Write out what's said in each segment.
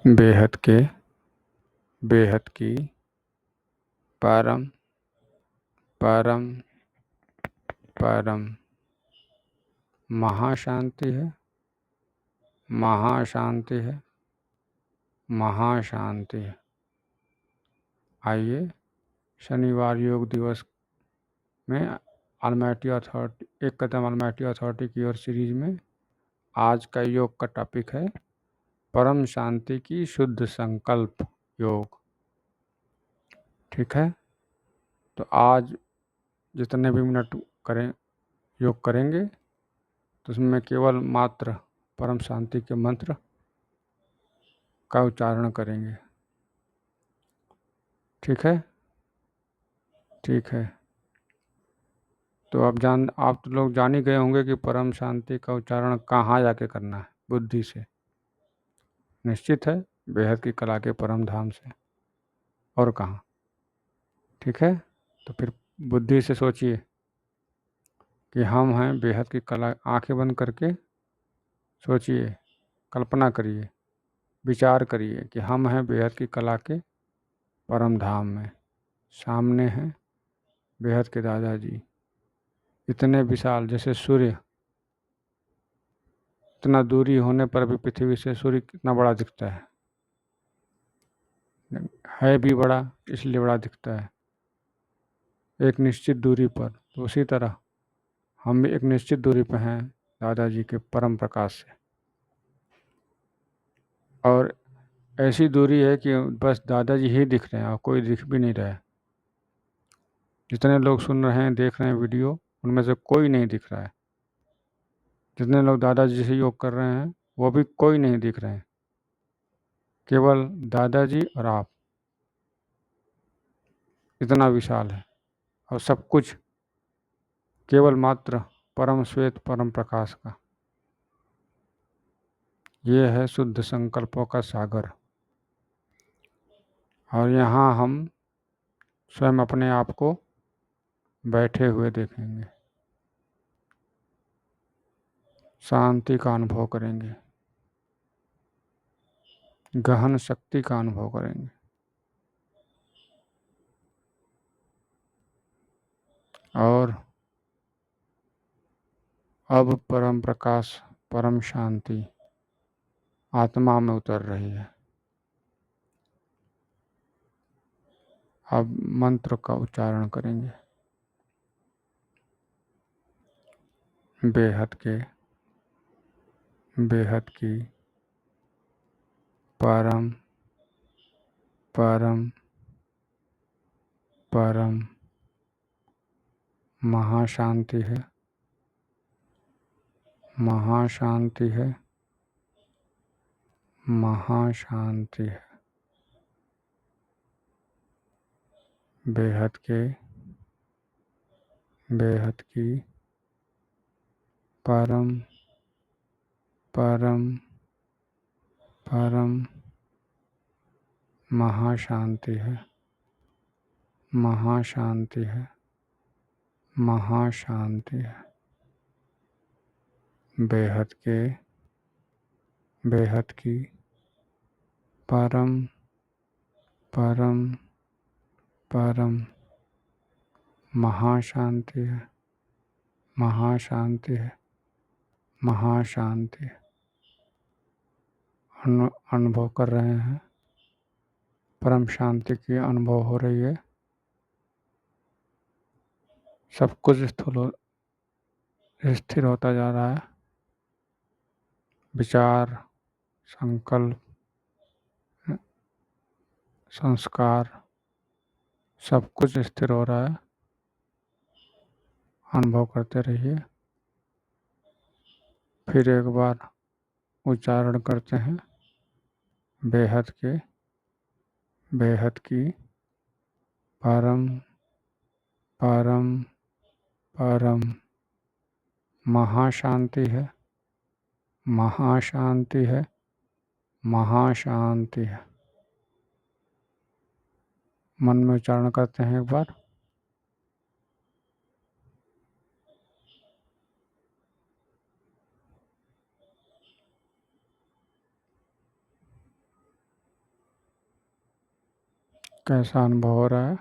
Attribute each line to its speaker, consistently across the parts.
Speaker 1: बेहद के, बेहद की, परम, परम, परम महाशांति है, महाशांति है, महाशांति है। आइए शनिवार योग दिवस में ऑलमाइटी अथॉरिटी, एक कदम ऑलमाइटी अथॉरिटी की ओर सीरीज में आज का योग का टॉपिक है परम शांति की शुद्ध संकल्प योग। ठीक है, तो आज जितने भी मिनट करें योग करेंगे तो उसमें केवल मात्र परम शांति के मंत्र का उच्चारण करेंगे। ठीक है, ठीक है। तो आप तो लोग जान ही गए होंगे कि परम शांति का उच्चारण कहाँ जाके करना है। बुद्धि से, निश्चित है, बेहद की कला के परम धाम से, और कहाँ। ठीक है, तो फिर बुद्धि से सोचिए कि हम हैं बेहद की कला। आंखें बंद करके सोचिए, कल्पना करिए, विचार करिए कि हम हैं बेहद की कला के परम धाम में। सामने हैं बेहद के दादाजी, इतने विशाल, जैसे सूर्य। इतना दूरी होने पर भी पृथ्वी से सूर्य कितना बड़ा दिखता है भी बड़ा, इसलिए बड़ा दिखता है एक निश्चित दूरी पर। तो उसी तरह हम भी एक निश्चित दूरी पर हैं दादाजी के परम प्रकाश से, और ऐसी दूरी है कि बस दादाजी ही दिख रहे हैं और कोई दिख भी नहीं रहा है। जितने लोग सुन रहे हैं, देख रहे हैं वीडियो, उनमें से कोई नहीं दिख रहा है। जितने लोग दादाजी से योग कर रहे हैं वो भी कोई नहीं दिख रहे हैं, केवल दादाजी और आप। इतना विशाल है, और सब कुछ केवल मात्र परम श्वेत परम प्रकाश का। ये है शुद्ध संकल्पों का सागर। और यहाँ हम स्वयं अपने आप को बैठे हुए देखेंगे, शांति का अनुभव करेंगे, गहन शक्ति का अनुभव करेंगे। और अब परम प्रकाश, परम शांति आत्मा में उतर रही है। अब मंत्र का उच्चारण करेंगे। बेहद के, बेहद की, परम, परम, परम महाशांति है, महाशांति है, महाशांति है। बेहद के, बेहद की, परम, परम, परम महाशांति है, महाशांति है, महाशांति है। बेहद के, बेहद की, परम, परम, परम महाशांति है, महाशांति है, महाशांति है। अनुभव कर रहे हैं, परम शांति की अनुभव हो रही है। सब कुछ स्थिर होता जा रहा है। विचार, संकल्प, संस्कार, सब कुछ स्थिर हो रहा है। अनुभव करते रहिए। फिर एक बार उच्चारण करते हैं। बेहद के, बेहद की, परम, परम, परम महाशांति है, महाशांति है, महाशांति है। मन में उच्चारण करते हैं एक बार। कैसा अनुभव हो रहा है?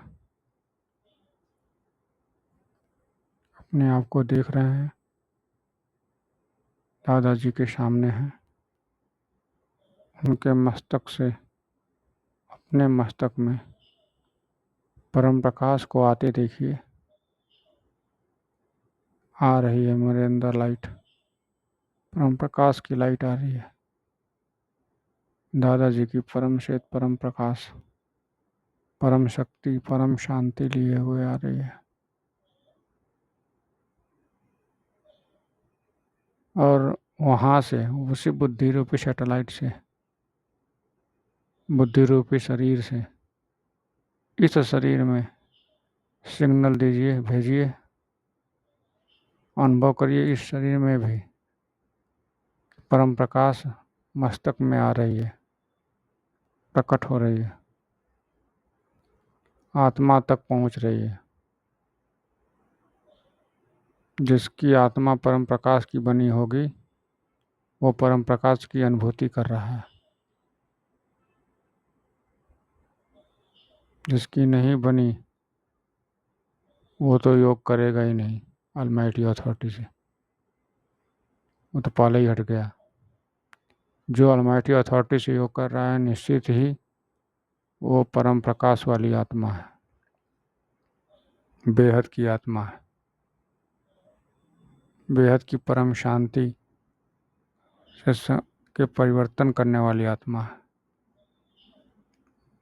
Speaker 1: अपने आप को देख रहे हैं, दादाजी के सामने हैं, उनके मस्तक से अपने मस्तक में परम प्रकाश को आते देखिए। आ रही है मेरे अंदर लाइट, परम प्रकाश की लाइट आ रही है। दादाजी की परम श्वेत परम प्रकाश, परम शक्ति, परम शांति लिए हुए आ रही है। और वहाँ से, उसी बुद्धि रूपी सैटेलाइट से, बुद्धि रूपी शरीर से, इस शरीर में सिग्नल दीजिए, भेजिए, अनुभव करिए इस शरीर में भी परम प्रकाश मस्तक में आ रही है, प्रकट हो रही है, आत्मा तक पहुंच रही है। जिसकी आत्मा परम प्रकाश की बनी होगी वो परम प्रकाश की अनुभूति कर रहा है। जिसकी नहीं बनी वो तो योग करेगा ही नहीं ऑलमाइटी अथॉरिटी से, वो तो पहले ही हट गया। जो ऑलमाइटी अथॉरिटी से योग कर रहा है निश्चित ही वो परम प्रकाश वाली आत्मा है, बेहद की आत्मा है, बेहद की परम शांति के परिवर्तन करने वाली आत्मा है,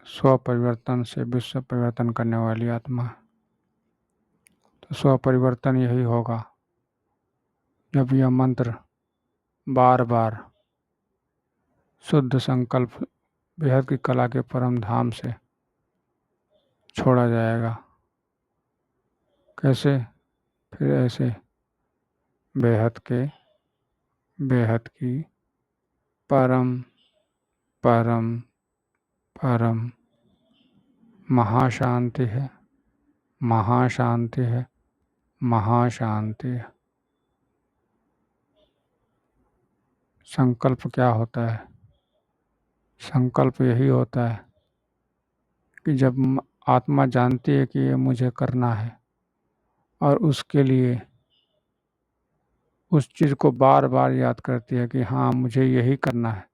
Speaker 1: स्व परिवर्तन से विश्व परिवर्तन करने वाली आत्मा है। तो स्व परिवर्तन यही होगा जब यह मंत्र बार बार शुद्ध संकल्प बेहद की कला के परम धाम से छोड़ा जाएगा। कैसे? फिर ऐसे बेहद के, बेहद की परम परम परम महाशांति है, महाशांति है, महाशांति है। संकल्प क्या होता है? संकल्प यही होता है कि जब आत्मा जानती है कि ये मुझे करना है और उसके लिए उस चीज़ को बार बार याद करती है कि हाँ मुझे यही करना है,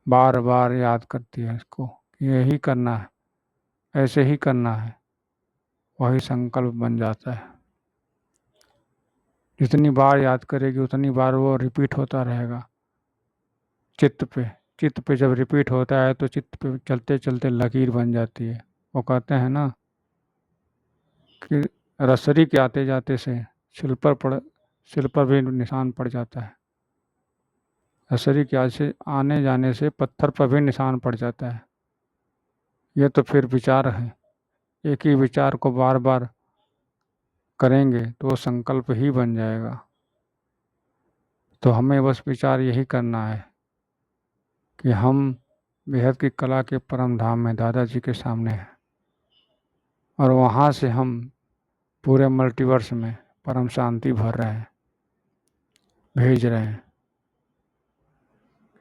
Speaker 1: बार बार याद करती है इसको कि यही करना है, ऐसे ही करना है, वही संकल्प बन जाता है। जितनी बार याद करेगी उतनी बार वो रिपीट होता रहेगा चित्त पे। चित्त पे जब रिपीट होता है तो चित्त पे चलते चलते लकीर बन जाती है। वो कहते हैं ना कि रसरी के आते जाते से सिल पर भी निशान पड़ जाता है। रसरी के आने जाने से पत्थर पर भी निशान पड़ जाता है। ये तो फिर विचार है, एक ही विचार को बार बार करेंगे तो वो संकल्प ही बन जाएगा। तो हमें बस विचार यही करना है कि हम बेहद की कला के परम धाम में दादाजी के सामने हैं और वहाँ से हम पूरे मल्टीवर्स में परम शांति भर रहे हैं, भेज रहे हैं।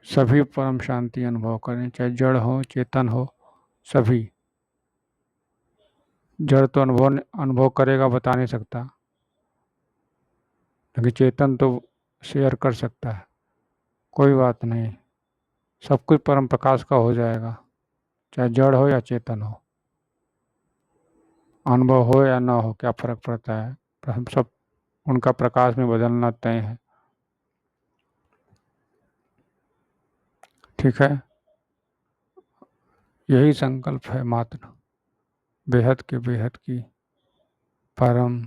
Speaker 1: सभी परम शांति अनुभव करें, चाहे जड़ हो चेतन हो, सभी। जड़ तो अनुभव करेगा, बता नहीं सकता, लेकिन चेतन तो शेयर कर सकता है। कोई बात नहीं, सब कुछ परम प्रकाश का हो जाएगा, चाहे जड़ हो या चेतन हो। अनुभव हो या ना हो क्या फर्क पड़ता है, पर हम सब उनका प्रकाश में बदलना तय है। ठीक है, यही संकल्प है मात्र। बेहद की परम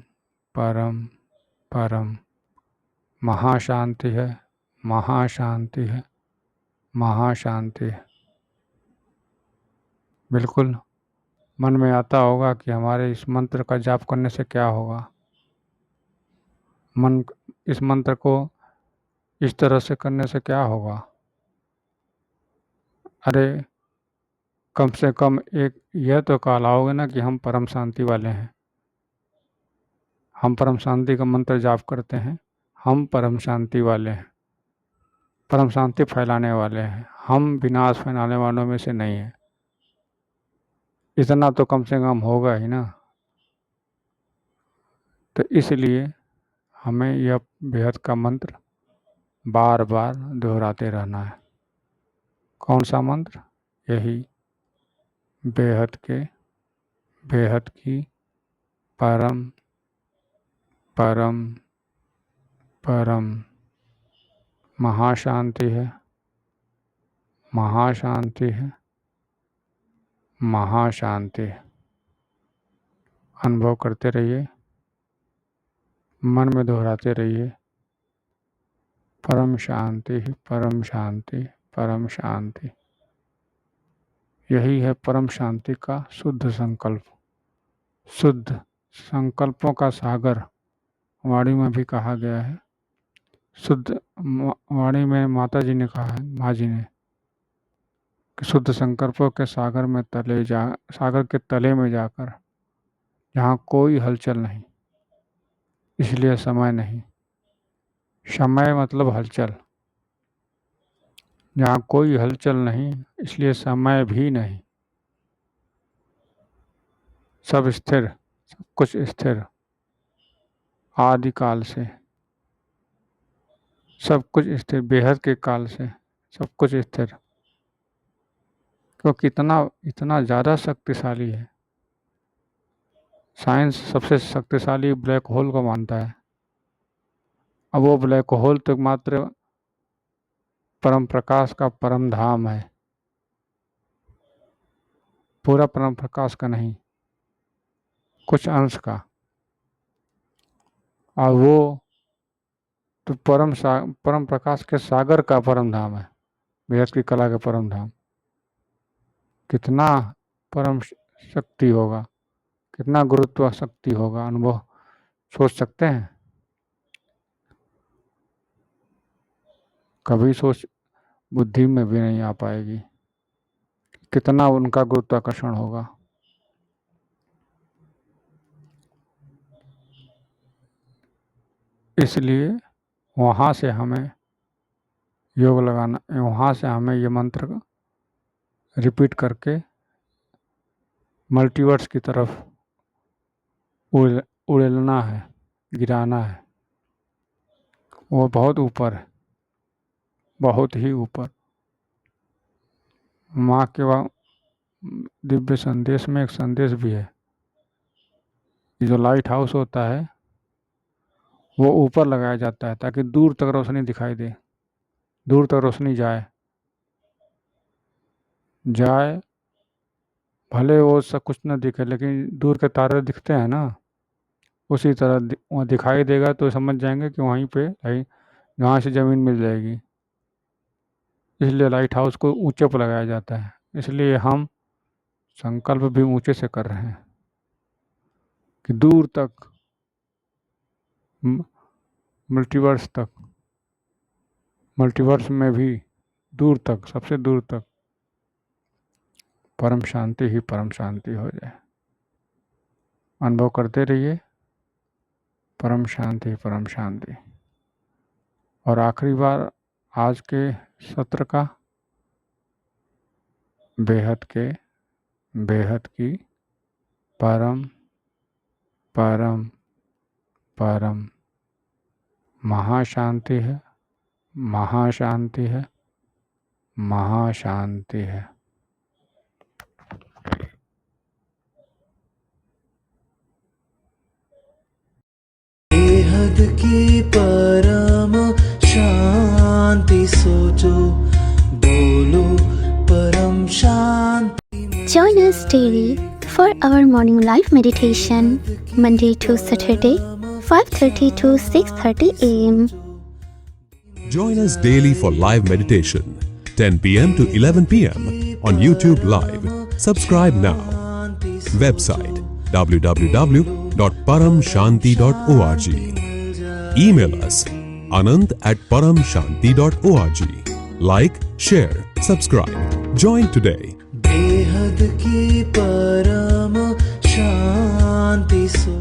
Speaker 1: परम परम महाशांति है, महाशांति है, महाशांति है। बिल्कुल मन में आता होगा कि हमारे इस मंत्र का जाप करने से क्या होगा। मन इस मंत्र को इस तरह से करने से क्या होगा। अरे कम से कम एक यह तो कहलाओगे ना कि हम परम शांति वाले हैं, हम परम शांति का मंत्र जाप करते हैं, हम परम शांति वाले हैं, परम शांति फैलाने वाले हैं, हम विनाश फैलाने वालों में से नहीं हैं। इतना तो कम से कम होगा ही ना। तो इसलिए हमें यह बेहद का मंत्र बार बार दोहराते रहना है। कौन सा मंत्र? यही बेहद के, बेहद की परम परम परम महाशांति है, महाशांति है, महाशांति है। अनुभव करते रहिए, मन में दोहराते रहिए, परम शांति, परम शांति, परम शांति। यही है परम शांति का शुद्ध संकल्प। शुद्ध संकल्पों का सागर वाणी में भी कहा गया है। शुद्ध वाणी में माता जी ने कहा है, माँ जी ने, कि शुद्ध संकल्पों के सागर के तले में जाकर, जहाँ कोई हलचल नहीं, इसलिए समय नहीं। समय मतलब हलचल। जहाँ कोई हलचल नहीं, इसलिए समय भी नहीं। सब स्थिर, सब कुछ स्थिर, आदि काल से सब कुछ स्थिर, बेहद के काल से सब कुछ स्थिर। क्योंकि इतना ज़्यादा शक्तिशाली है। साइंस सबसे शक्तिशाली ब्लैक होल को मानता है। अब वो ब्लैक होल तो मात्र परम प्रकाश का परम धाम है, पूरा परम प्रकाश का नहीं, कुछ अंश का। और वो तो परम प्रकाश के सागर का परम धाम है, बेहद की कला का परम धाम। कितना परम शक्ति होगा, कितना गुरुत्व शक्ति होगा, अनुभव सोच सकते हैं? कभी सोच बुद्धि में भी नहीं आ पाएगी कितना उनका गुरुत्वाकर्षण होगा। इसलिए वहाँ से हमें योग लगाना, वहाँ से हमें ये मंत्र रिपीट करके मल्टीवर्स की तरफ उड़ेलना है, गिराना है। वो बहुत ऊपर है, बहुत ही ऊपर। माँ के दिव्य संदेश में एक संदेश भी है कि जो लाइट हाउस होता है वो ऊपर लगाया जाता है ताकि दूर तक रोशनी दिखाई दे, दूर तक रोशनी जाए। भले वो सब कुछ न दिखे, लेकिन दूर के तारे दिखते हैं ना, उसी तरह वहाँ दिखाई देगा तो समझ जाएंगे कि वहीं पे यहाँ से ज़मीन मिल जाएगी। इसलिए लाइट हाउस को ऊंचे पर लगाया जाता है। इसलिए हम संकल्प भी ऊंचे से कर रहे हैं कि दूर तक, मल्टीवर्स तक, मल्टीवर्स में भी दूर तक, सबसे दूर तक परम शांति ही परम शांति हो जाए। अनुभव करते रहिए, परम शांति परम शांति। और आखिरी बार आज के सत्र का बेहद के, बेहद की परम परम परम महाशांति है, महाशांति है, महाशांति है।
Speaker 2: बेहद की परम शांति सोचो, बोलो परम शांति।
Speaker 3: Join us daily for our morning live meditation, Monday to Saturday, 5:30 to 6:30 a.m.
Speaker 4: Join us daily for live meditation, 10 p.m. to 11 p.m. on YouTube Live. Subscribe now. Website www.paramshanti.org. Email us anant@paramshanti.org. Like, share, subscribe. Join today.
Speaker 2: बेहद की परम शांति सो